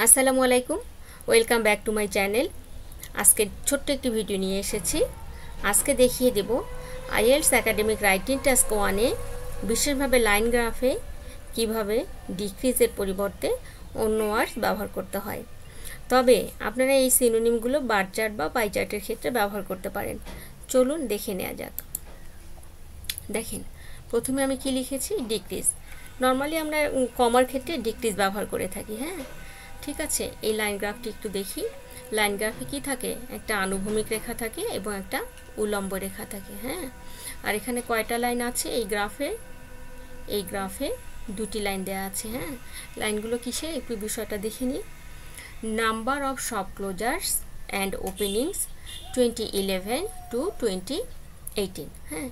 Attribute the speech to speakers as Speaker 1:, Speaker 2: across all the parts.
Speaker 1: আসসালামু আলাইকুম, welcome back to my channel. আজকে ছোট্ট একটি ভিডিও নিয়ে এসেছি। আজকে দেখিয়ে দেব আইএলটিএস একাডেমিক রাইটিং টাস্ক 1-এ বিশেষভাবে লাইন গ্রাফে কিভাবে ডিক্রিজের পরিবর্তে অন্য ওয়ার্ডস ব্যবহার করতে হয়। তবে আপনারা এই সিনোনিমগুলো বার চার্ট বা পাই চার্টের ক্ষেত্রে ব্যবহার করতে পারেন। চলুন দেখে নেওয়া যাক। দেখেন, প্রথমে আমি কি লিখেছি, ডিক্রিজ। নর্মালি আমরা কমার ক্ষেত্রে ডিক্রিজ ব্যবহার করে থাকি। হ্যাঁ, ঠিক আছে। এই লাইন গ্রাফটি একটু দেখি। লাইন গ্রাফে কি থাকে, একটা আনুভূমিক রেখা থাকে এবং একটা উল্লম্ব রেখা থাকে। হ্যাঁ, আর এখানে কয়টা লাইন আছে এই গ্রাফে দুটি লাইন দেওয়া আছে। হ্যাঁ, লাইনগুলো কিসে একটু বিষয়টা দেখে নিই। Number of shop ক্লোজার্স and openings 2011 to 2018। হ্যাঁ,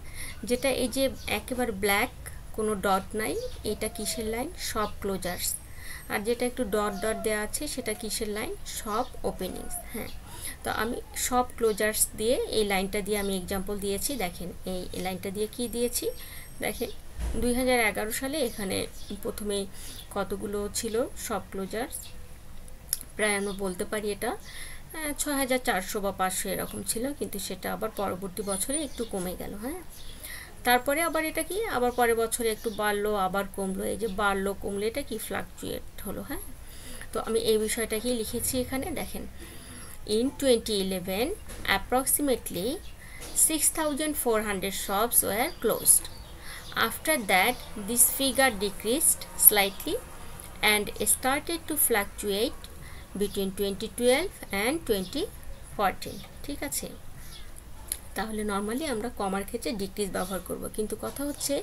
Speaker 1: যেটা এই যে একেবারে ব্ল্যাক, কোনো ডট নাই, এটা কিসের লাইন, শপ ক্লোজার্স। আর যেটা একটু ডট ডট দেওয়া আছে সেটা কিসের লাইন, শপ ওপেনিংস। হ্যাঁ, তো আমি শপ ক্লোজার্স দিয়ে এই লাইনটা দিয়ে আমি এক্সাম্পল দিয়েছি। দেখেন, এই লাইনটা দিয়ে কি দিয়েছি, দেখেন 2011 সালে এখানে প্রথমে কতগুলো ছিল শপ ক্লোজার্স, প্রায় আমরা বলতে পারি এটা 6400 বা 500 এরকম ছিল, কিন্তু সেটা আবার পরবর্তী বছরে একটু কমে গেল। হ্যাঁ, তারপরে আবার এটা কি, আবার পরের বছরে একটু বাড়লো আবার কমলো। এই যে বাড়লো কমলো, এটা কি ফ্লাকচুয়েট হলো। হ্যাঁ, তো আমি এই বিষয়টাকেই লিখেছি এখানে। দেখেন, in 2011 approximately 6400 shops were closed. After that, this figure decreased slightly and started to fluctuate between 2012 and 2014। ঠিক আছে, তাহলে নর্মালি আমরা কমার ক্ষেত্রে ডিক্রিজ ব্যবহার করব, কিন্তু কথা হচ্ছে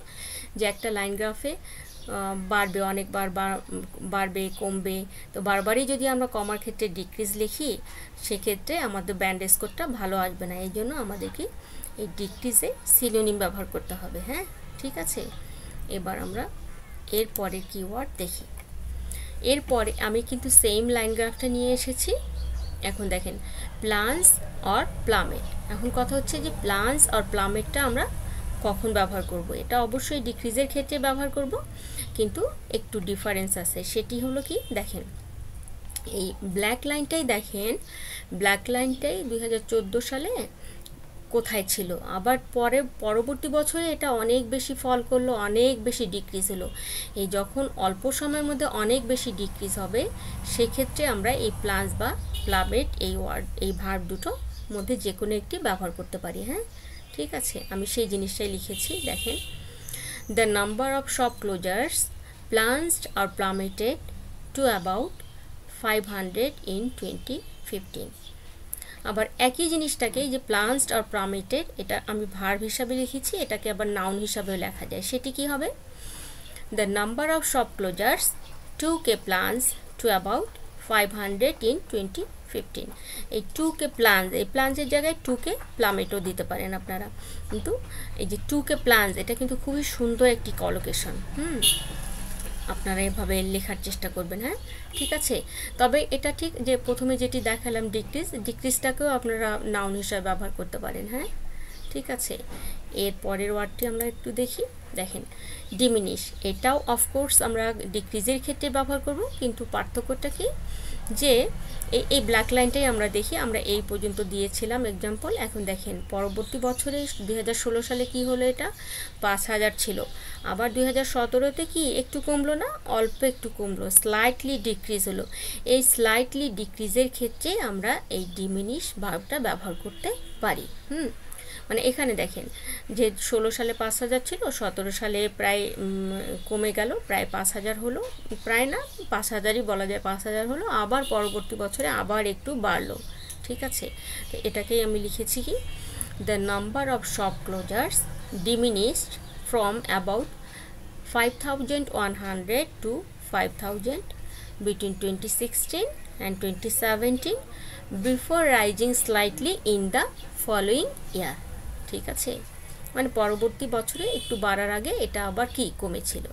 Speaker 1: যে একটা লাইন গ্রাফে বাড়বে, অনেকবার বাড়বে কমবে, তো বারবারই যদি আমরা কমার ক্ষেত্রে ডিক্রিজ লিখি সেক্ষেত্রে আমাদের ব্যান্ড স্কোরটা ভালো আসবে না। এই জন্য আমাদেরকে এই ডিক্রিজে সিনোনিম ব্যবহার করতে হবে। হ্যাঁ, ঠিক আছে। এবার আমরা এরপরের কিওয়ার্ড দেখি। এরপরে আমি কিন্তু সেম লাইন গ্রাফটা নিয়ে এসেছি। এখন দেখেন, প্লান্টস অর প্লামেট। এখন কথা হচ্ছে যে প্লান্টস অর প্লামেটটা আমরা কখন ব্যবহার করব। এটা অবশ্যই ডিক্রিজের ক্ষেত্রে ব্যবহার করব, কিন্তু একটু ডিফারেন্স আছে। সেটি হলো কি, দেখেন এই ব্ল্যাক লাইনটাই, দেখেন ব্ল্যাক লাইনটাই 2014 সালে কোথায় ছিল, আবার পরবর্তী বছরে এটা অনেক বেশি ফল করলো, অনেক বেশি ডিক্রিজ হলো। এই যখন অল্প সময়ের মধ্যে অনেক বেশি ডিক্রিজ হবে সেক্ষেত্রে আমরা এই প্লান্টস বা প্লামেট এই ভার্ব দুটো মধ্যে যে কোনো একটি ব্যবহার করতে পারি। হ্যাঁ, ঠিক আছে, আমি সেই জিনিসটাই লিখেছি। দেখেন, the number of shop closures plants are plummeted to about 500 in 2015। আবার একই জিনিসটাকে যে প্লান্টস আর প্লামেটেড, এটা আমি ভার্ব হিসাবে লিখেছি, এটাকে আবার নাউন হিসাবেও লেখা যায়। সেটি কি হবে, the number of shop ক্লোজার্স 2K plants to about 500 in 2015। এই 2K plants, এই প্লান্টসের জায়গায় 2K প্লামেটও দিতে পারেন আপনারা, কিন্তু এই যে 2K plants এটা কিন্তু খুবই সুন্দর একটি কলোকেশন। আপনারা এভাবে লেখার চেষ্টা করবেন। হ্যাঁ, ঠিক আছে। তবে এটা ঠিক যে প্রথমে যেটি দেখালাম ডিক্রিজটাকেও আপনারা নাউন হিসাবে ব্যবহার করতে পারেন। হ্যাঁ, ঠিক আছে। এর পরের ওয়ার্ডটি আমরা একটু দেখি। দেখেন, ডিমিনিশ, এটাও অফকোর্স আমরা ডিক্রিজের ক্ষেত্রে ব্যবহার করব, কিন্তু পার্থক্যটা কি, যে এই ব্ল্যাক লাইনটাই আমরা দেখি, আমরা এই পর্যন্ত দিয়েছিলাম এক্সাম্পল। এখন দেখেন পরবর্তী বছরে 2016 সালে কি হলো, এটা 5000 ছিল, আবার 2017-তে কি একটু কমলো না, অল্প একটু কমলো, স্লাইটলি ডিক্রিজ হলো। এই স্লাইটলি ডিক্রিজের ক্ষেত্রে আমরা এই ডিমিনিশ ভার্বটা ব্যবহার করতে পারি। মানে এখানে দেখেন যে 16 সালে 5000 ছিল, 17 সালে প্রায় কমে গেল, প্রায় 5000 হলো, প্রায় না 5000ই বলা যায়, 5000 হলো, আবার পরবর্তী বছরে আবার একটু বাড়লো। ঠিক আছে, তো এটাকেই আমি লিখেছি কি, the number of shop ক্লোজার্স diminished from about 5100 to 5000 between 2016 and 2017 before rising slightly in the following year। ঠিক আছে, মানে পরবর্তী বছরে একটু বাড়ার আগে এটা আবার কি কমেছিল।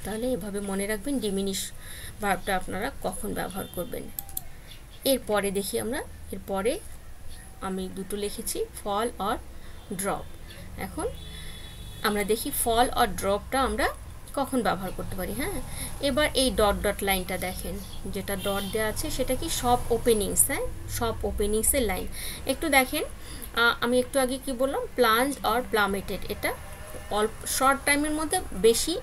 Speaker 1: তাহলে এভাবে মনে রাখবেন ডিমিনিশ ভার্বটা আপনারা কখন ব্যবহার করবেন। এরপরে দেখি আমরা, এরপরে আমি দুটো লিখেছি, ফল অর ড্রপ। এখন আমরা দেখি ফল অর ড্রপটা আমরা কখন ব্যবহার করতে পারি। হ্যাঁ, এবার এই ডট ডট লাইনটা দেখেন, যেটা ডট দেওয়া আছে সেটা কি সব ওপেনিংস। হ্যাঁ, সব ওপেনিংসের লাইন। একটু দেখেন, আমি একটু আগে কি বললাম, প্লাঞ্জ অর প্লামেটেড, এটা অল্প শর্ট টাইমের মধ্যে বেশি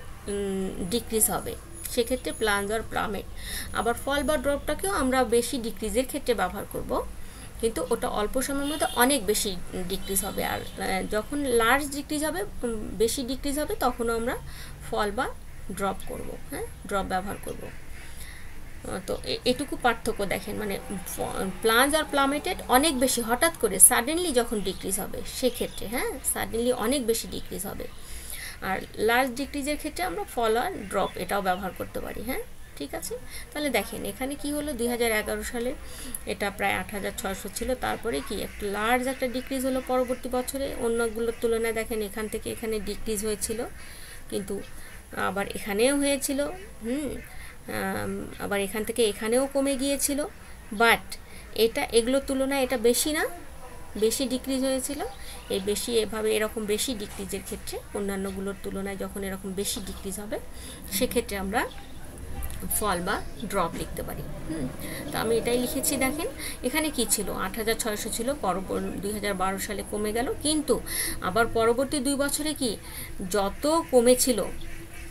Speaker 1: ডিক্রিজ হবে, সেক্ষেত্রে প্লাঞ্জ অর প্লামেট। আবার ফল বা ড্রপটাকেও আমরা বেশি ডিক্রিজের ক্ষেত্রে ব্যবহার করব, কিন্তু ওটা অল্প সময়ের মধ্যে অনেক বেশি ডিক্রিজ হবে। আর যখন লার্জ ডিক্রিজ হবে, বেশি ডিক্রিজ হবে, তখনও আমরা ফল বা ড্রপ করব। হ্যাঁ, ড্রপ ব্যবহার করব। তো এটুকু পার্থক্য দেখেন, মানে প্লাঞ্জ আর প্লামেটেড অনেক বেশি হঠাৎ করে সাডেনলি যখন ডিক্রিজ হবে সেক্ষেত্রে, হ্যাঁ, সাডেনলি অনেক বেশি ডিক্রিজ হবে। আর লার্জ ডিক্রিজের ক্ষেত্রে আমরা ফল আর ড্রপ এটাও ব্যবহার করতে পারি। হ্যাঁ, ঠিক আছে। তাহলে দেখেন এখানে কি হলো, 2011 সালে এটা প্রায় 8600 ছিল, তারপরে কি একটা লার্জ একটা ডিক্রিজ হলো পরবর্তী বছরে অন্যগুলোর তুলনায়। দেখেন এখান থেকে এখানে ডিক্রিজ হয়েছিল, কিন্তু আবার এখানেও হয়েছিল, আবার এখান থেকে এখানেও কমে গিয়েছিল, বাট এটা এগুলোর তুলনায় এটা বেশি না, বেশি ডিক্রিজ হয়েছিল। এই বেশি এভাবে এরকম বেশি ডিক্রিজের ক্ষেত্রে অন্যান্যগুলোর তুলনায় যখন এরকম বেশি ডিক্রিজ হবে সেক্ষেত্রে আমরা ফল বা ড্রপ লিখতে পারি। তো আমি এটাই লিখেছি। দেখেন এখানে কি ছিল, 8600 ছিল, 2012 সালে কমে গেল, কিন্তু আবার পরবর্তী 2 বছরে কি যত কমেছিল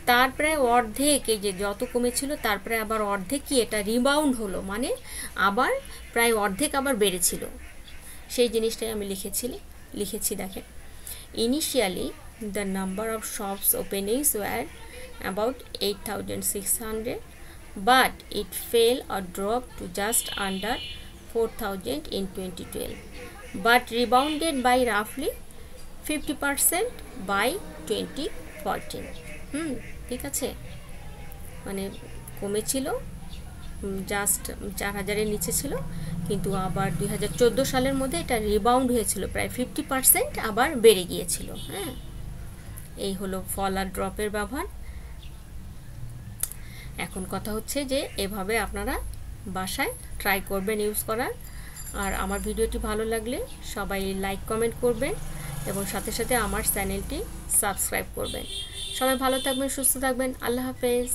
Speaker 1: তার প্রায় অর্ধেক, এই যে যত কমেছিল তার প্রায় আবার অর্ধেক কি এটা রিবাউন্ড হলো, মানে আবার প্রায় অর্ধেক আবার বেড়েছিল। সেই জিনিসটাই আমি লিখেছি। দেখেন, initially the number of shops openings were about 8600, but it fell or dropped to just under 4000 in 2012, but rebounded by roughly 50% by 2014. ঠিক আছে, মানে কমেছিল, জাস্ট 4000-এর নিচে ছিল, কিন্তু আবার 2014 সালের মধ্যে এটা রিবাউন্ড হয়েছিল, প্রায় 50% আবার বেড়ে গিয়েছিল। হ্যাঁ, এই হলো ফল আর ড্রপের ব্যবহার। এখন কথা হচ্ছে যে এভাবে আপনারা বাসায় ট্রাই করবেন ইউজ করার। আর আমার ভিডিওটি ভালো লাগলে সবাই লাইক কমেন্ট করবেন এবং সাথে সাথে আমার চ্যানেলটি সাবস্ক্রাইব করবেন। সবাই ভালো থাকবেন, সুস্থ থাকবেন। আল্লাহ হাফেজ।